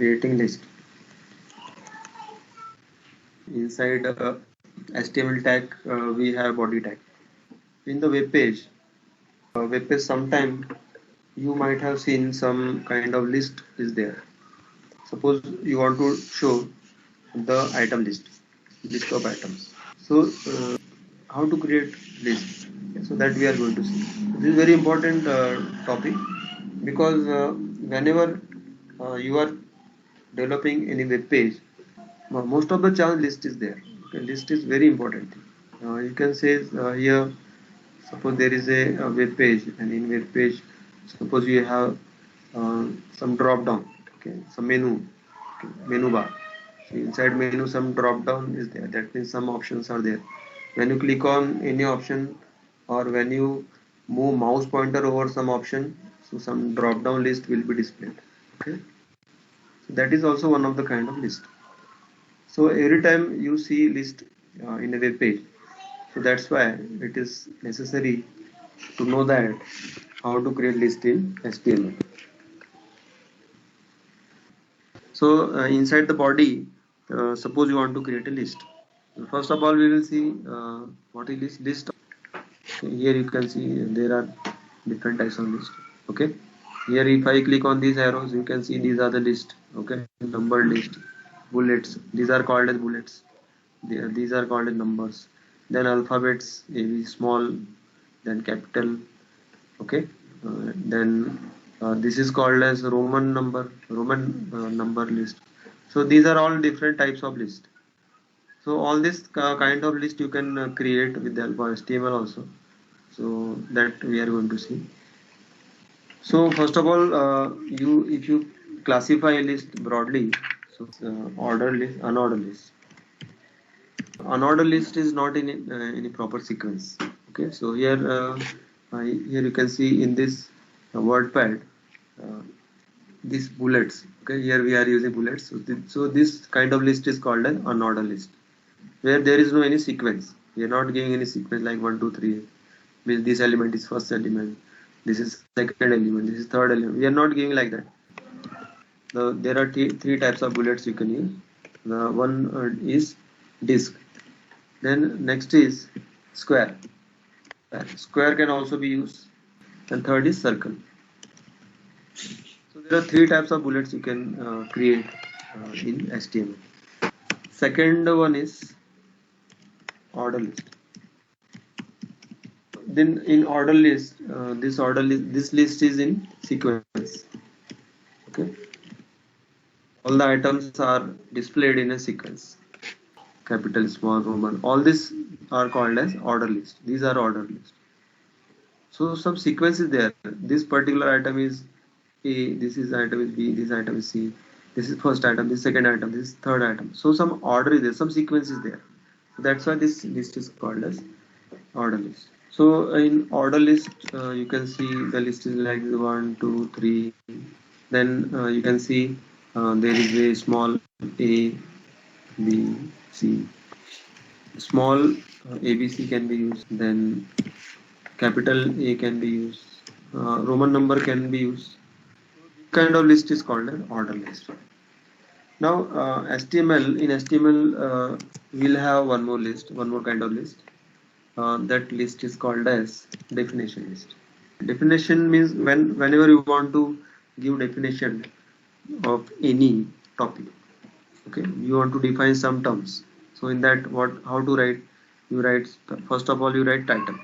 creating list. Inside HTML tag, we have body tag. In the web page sometime you might have seen some kind of list is there. Suppose you want to show the item list of items. So how to create list? So that we are going to see. This is very important topic because whenever you are developing any web page, most of the chance list is there. Okay, list is very important. You can say here, suppose there is a web page, and in web page, suppose you have some drop down, okay, some menu, okay, menu bar. So inside menu, some drop down is there. That means some options are there. When you click on any option, or when you move mouse pointer over some option, so some drop down list will be displayed. Okay, so that is also one of the kind of list. So every time you see list in a web page, so that's why it is necessary to know that how to create list in HTML. So inside the body, suppose you want to create a list. First of all, we will see what is list. Here you can see there are different types of list. Okay. Here if I click on these arrows, you can see these are the list. Okay, numbered list, bullets. These are called as bullets. These are called as numbers. Then alphabets, A, small, then capital. Okay, then this is called as Roman number list. So these are all different types of list. So all this kind of list you can create with the help of HTML also. So that we are going to see. So first of all, if you classify a list broadly, so ordered list, unordered list. Unordered list is not in any proper sequence. Okay, so here you can see in this WordPad these bullets. Okay, here we are using bullets. So this kind of list is called an unordered list, where there is no any sequence. We are not giving any sequence like 1, 2, 3. Means this element is first element, this is second element, this is third element. We are not giving like that. There are three types of bullets you can use. The one is disk. Then next is square. Square can also be used. And third is circle. So there are three types of bullets you can create in HTML. Second one is order list. Then in order list, this list is in sequence. Okay, all the items are displayed in a sequence. Capital, small, Roman. All these are called as order list. These are order list. So some sequence is there. This particular item is A. This is item is B. This item is C. This is first item. This is second item. This is third item. So some order is there. Some sequence is there. So that's why this list is called as order list. So in order list, you can see the list is like 1, 2, 3. Then you can see there is a small a, b, c. Small ABC can be used. Then capital A can be used. Roman number can be used. Kind of list is called an order list. Now HTML we'll have one more kind of list. That list is called as definition list. Definition means whenever you want to give definition of any topic, okay, you want to define some terms. So in that, how to write? You write, first of all you write title,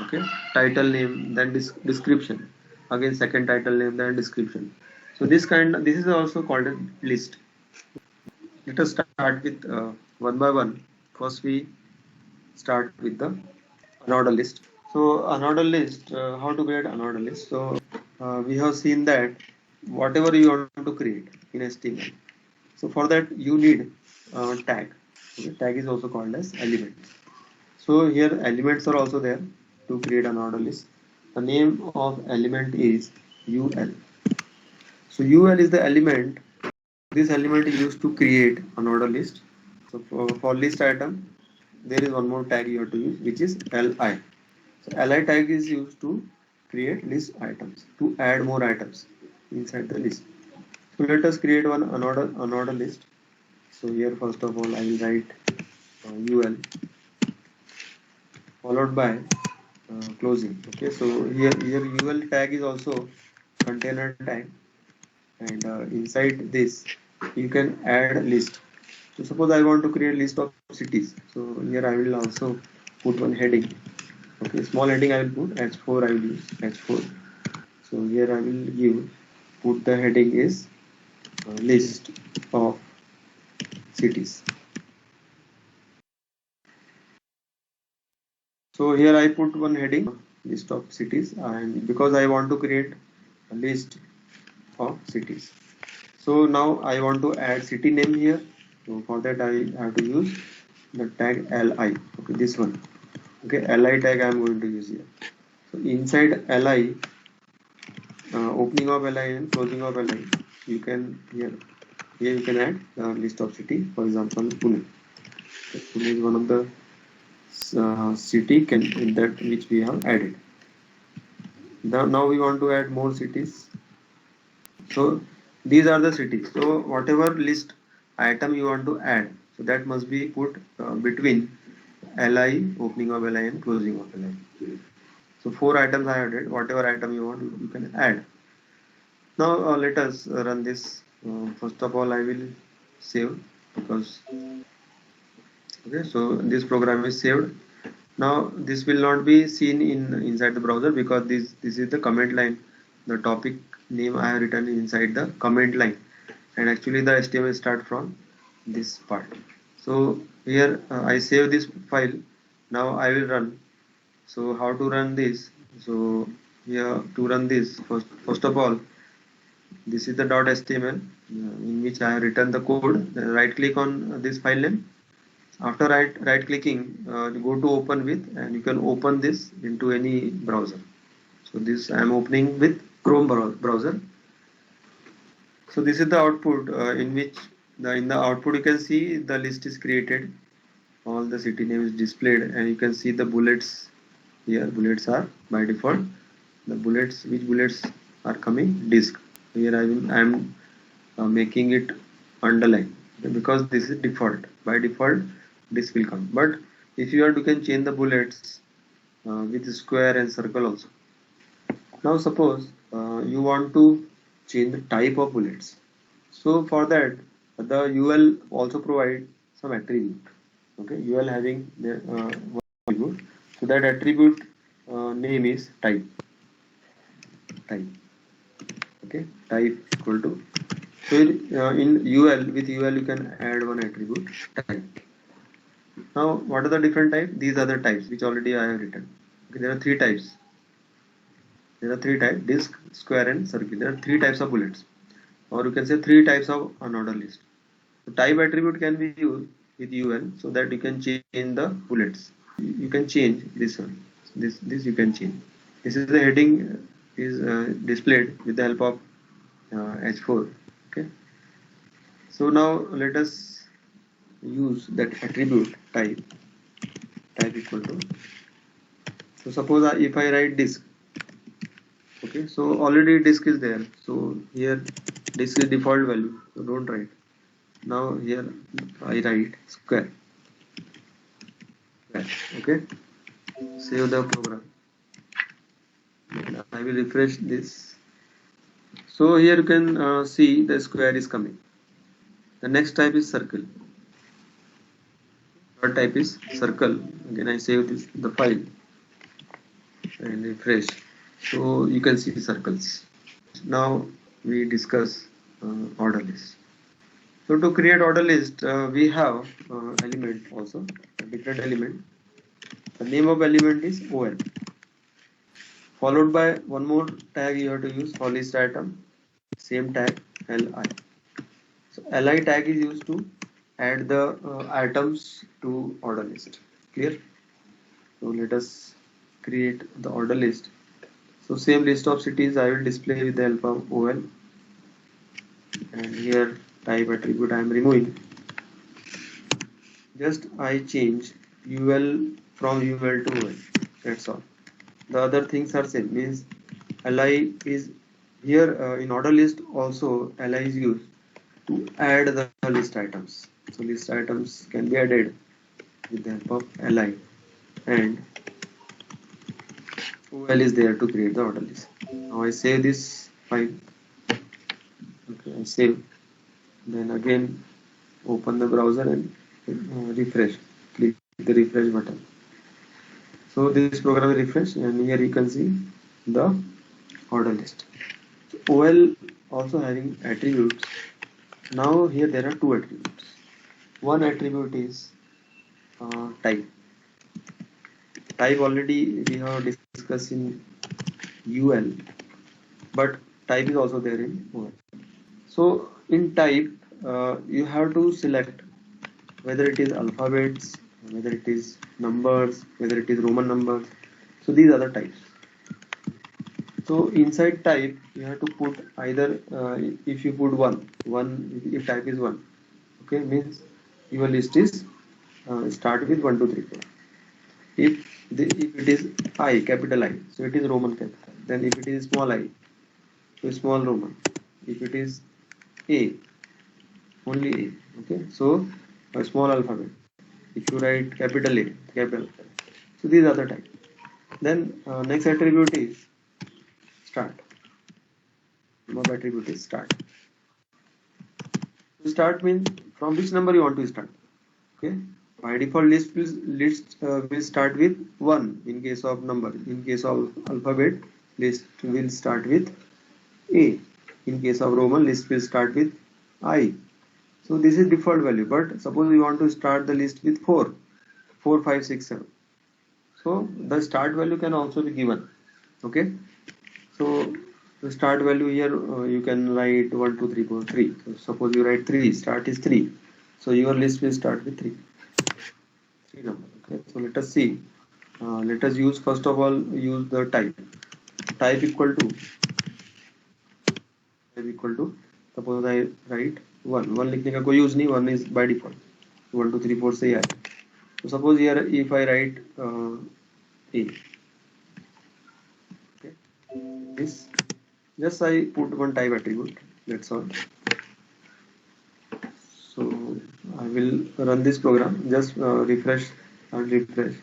okay, title name, then description, again second title name, then description. So this is also called a list. Let us start with one by one. First we start with the unordered list. So unordered list, how to create unordered list? So we have seen that whatever you want to create in HTML. So for that you need tag. Okay, tag is also called as element. So here elements are also there to create an order list. The name of element is UL. So UL is the element. This element is used to create an order list. So for list item, there is one more tag you have to use, which is LI. So LI tag is used to create list items, to add more items inside the list. So let us create one unordered list. So here first of all I will write UL followed by closing. Okay, so here UL tag is also container tag, and inside this you can add list. So suppose I want to create list of cities, so here I will also put one heading. Okay, small heading I will put H4, I will use H4. So here I will put the heading is list of cities. So here I put one heading list of cities, and because I want to create a list of cities. So now I want to add city name here. So for that I have to use the tag li. Okay, this one. Okay, li tag I am going to use here. So inside li, opening of li and closing of li, you can here you can add the list of city. For example, Pune. So Pune is one of the city can in that which we have added. Now we want to add more cities. So these are the cities. So whatever list item you want to add, so that must be put between li, opening of li and closing of li. So four items I added. Whatever item you want, you can add. Now let us run this. First of all I will save, because okay, so this program is saved. Now this will not be seen inside the browser, because this is the comment line. The topic name I have written inside the comment line, and actually the HTML start from this part. So here I save this file. Now I will run. So how to run this? So here to run this, first of all, this is the .html in which I have written the code. Then right click on this file name. After right clicking, go to open with, and you can open this into any browser. So this I am opening with Chrome browser. So this is the output in which in the output you can see the list is created, all the city name is displayed, and you can see the bullets here. Bullets are by default. The bullets, which bullets are coming, disk. Here I am making it underline, because this is default. By default this will come, but if you want, you can change the bullets with square and circle also. Now suppose you want to change the type of bullets. So for that the UL also provide some attribute. Okay, UL having the one attribute. So that attribute name is type. Okay, type equal to. So in UL, with UL you can add one attribute type. Now what are the different types? These are the types which already I have written. Okay, there are three types. There are three types: disk, square, and circle. There are three types of bullets, or you can say three types of unordered list. So type attribute can be used with UL, so that you can change the bullets. You can change this one. This you can change. This is the heading is displayed with the help of H4. Okay. So now let us use that attribute type equal to. So suppose if I write disk. Okay, so already disk is there. So here disk is default value. So don't write. Now here I write square. Okay, save the program. I will refresh this. So here you can see the square is coming. The next type is circle. Third type is circle. Again I save this the file and refresh. So you can see circles. Now we discuss order list. So to create order list, we have element also, a different element. The name of element is OL. Followed by one more tag you have to use for list item. Same tag li. So li tag is used to add the items to order list. Clear? So let us create the order list. So same list of cities I will display with the help of OL, and here type attribute I am removing. Just I change UL from UL to OL. That's all. The other things are same. Means li is Here in order list also li is used to add the list items. So list items can be added with the help of li, and OL is there to create the order list. Now I save this file. Okay, I save. Then again open the browser and refresh. Click the refresh button. So this program will refresh, and here you can see the order list. OL also having attributes. Now here there are two attributes. One attribute is type. Type already we have discussed in UL, but type is also there in OL. So in type, you have to select whether it is alphabets, whether it is numbers, whether it is Roman numbers. So these are the types. So inside type, you have to put either if you put one if type is one, okay, means your list is start with 1, 2, 3, 4. If it is I, capital I, so it is Roman capital. Then if it is small I, so small Roman. If it is A, only A. Okay, so a small alphabet. If you write capital A, capital. So these are the types. Then next attribute is start. Mob attribute is start. To start means from which number you want to start. Okay. By default list will start with 1 in case of number. In case of alphabet, list will start with A. In case of Roman, list will start with I. So this is default value, but suppose we want to start the list with 4, 4, 5, 6, 7. So the start value can also be given. Okay. So the start value here you can write 1, 2, 3, 4, 3. So suppose you write 3, start is 3. So your list will start with 3. 3 number. Okay. So let us see. Let us use first of all use the type. Type equal to suppose I write 1. 1 लिखने का कोई use नहीं. 1 is by default. 1, 2, 3, 4 से ही आया. So suppose here if I write A. Okay. This just I put one type attribute. That's all. So I will run this program. Just refresh and refresh.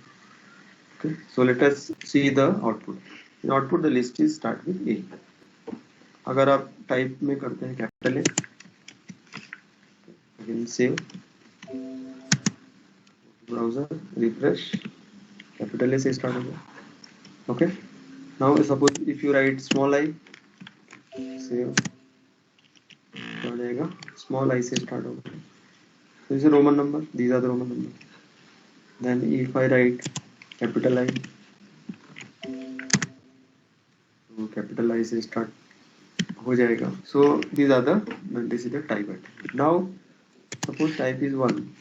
Okay. So let us see the output. In output the list is start with A. अगर आप type में करते हैं capital A, again save, browser, refresh, capital A से start होगा. Okay. Now suppose if you write small I, save, आ जाएगा small I से start होगा. So this is Roman number. These are the Roman numbers. Then if I write capital I, so capital I से start हो जाएगा. So these are the this is the type. Now suppose type is 1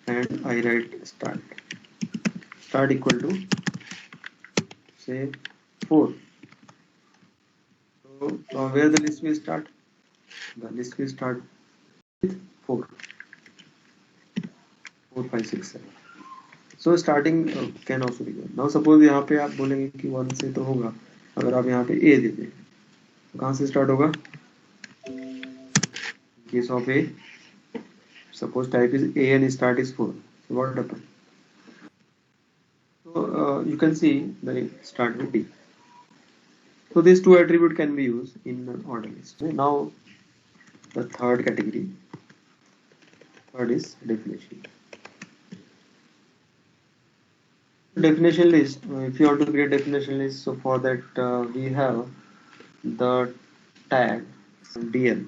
and I write start. Start equal to say 4. So from where the list will start? The list will start with 4. 4, 5, 6, 7. So starting can also be given. Now suppose यहाँ पे आप बोलेंगे कि 1 से तो होगा. अगर आप यहाँ पे A दे दें तो कहाँ से start होगा? In case of A, suppose type is A and start is 4. So what happens? So you can see the start with D. So these two attributes can be used in an order list. Now the third category. Third is definition. Definition list. If you want to create definition list, so for that we have the tag DL.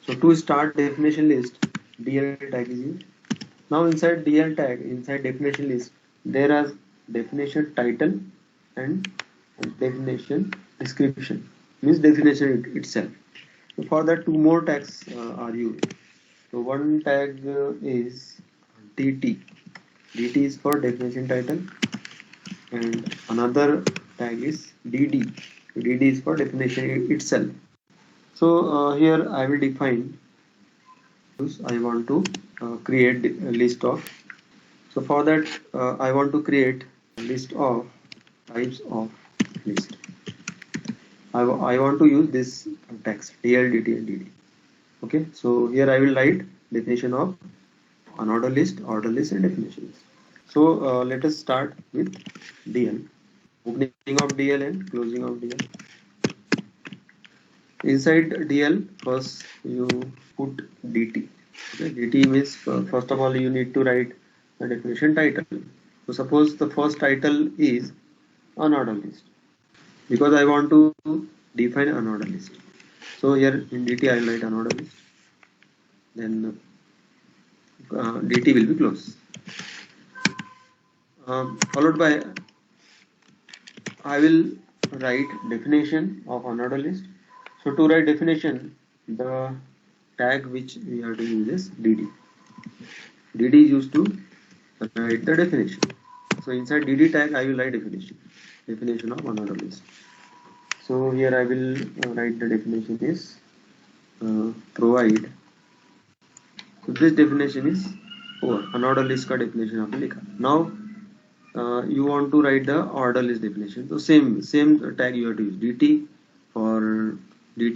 So to start definition list, DL tag is used. Now inside DL tag, inside definition list, there are definition title and definition description. Means definition itself. So for that, two more tags are used. So one tag is DT. DT is for definition title, and another tag is DD. DD is for definition itself. So here I will define. I want to create a list of. So for that I want to create a list of types of list. I want to use this text DL, DT and DD. Okay, so here I will write definition of unordered list, order list and definitions. So let us start with DL. Opening of DL and closing of DL. Inside DL, first you put DT. Okay, DT means first of all you need to write the definition title. So suppose the first title is unordered list, because I want to define unordered list. So here in DT I will write unordered list. Then DT will be close. Followed by I will write definition of unordered list. So to write definition, the tag which we are to use is DD. DD is used to write the definition. So inside DD tag I will write definition of unordered list. So here I will write the definition is provide. So this definition is unordered list का definition आपने लिखा. Now you want to write the order list definition. So same tag you have to use. DT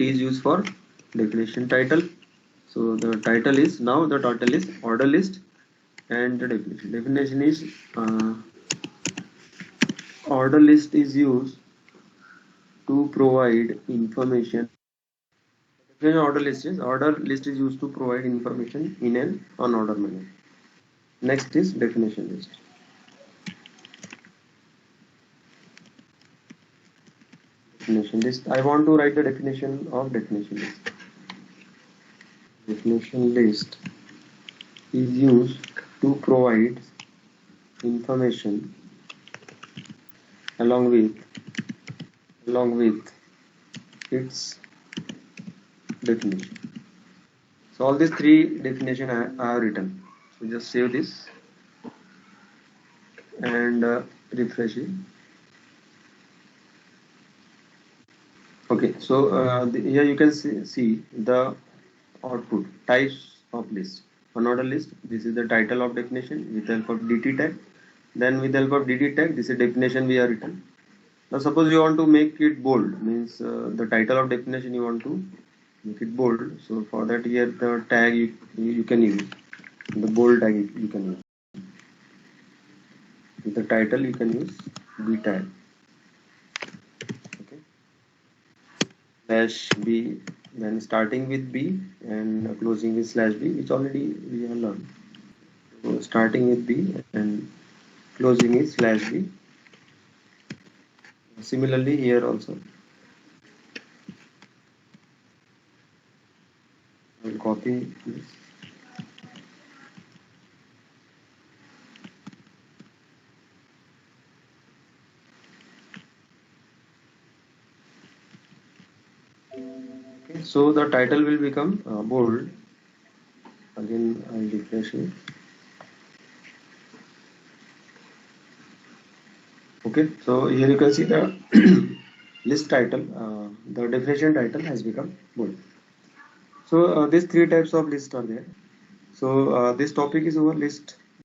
is used for definition title. So the title is order list and the definition. Definition is order list is used to provide information. Order list is used to provide information in an unordered manner. Next is definition list. Definition list. I want to write the definition of definition list. Definition list is used to provide information along with its definition. So all these three definition I have written. So just save this and refresh it. Okay, so here you can see the output types of list. Unordered list, this is the title of definition with help of DT tag. Then with help of DT tag, this is definition we have written. Now suppose you want to make it bold, means the title of definition you want to make it bold. So for that here the tag you can use, the bold tag you can use. With the title you can use B tag. Okay. /B, then starting with B and closing with /B, which already we have learned. So starting with B and closing is /B. Similarly here also. I will copy this. Okay, so the title will become bold. Again, I will refresh it. Okay, so here you can see the list title, the definition title has become bold. So these three types of list are there. So this topic is over list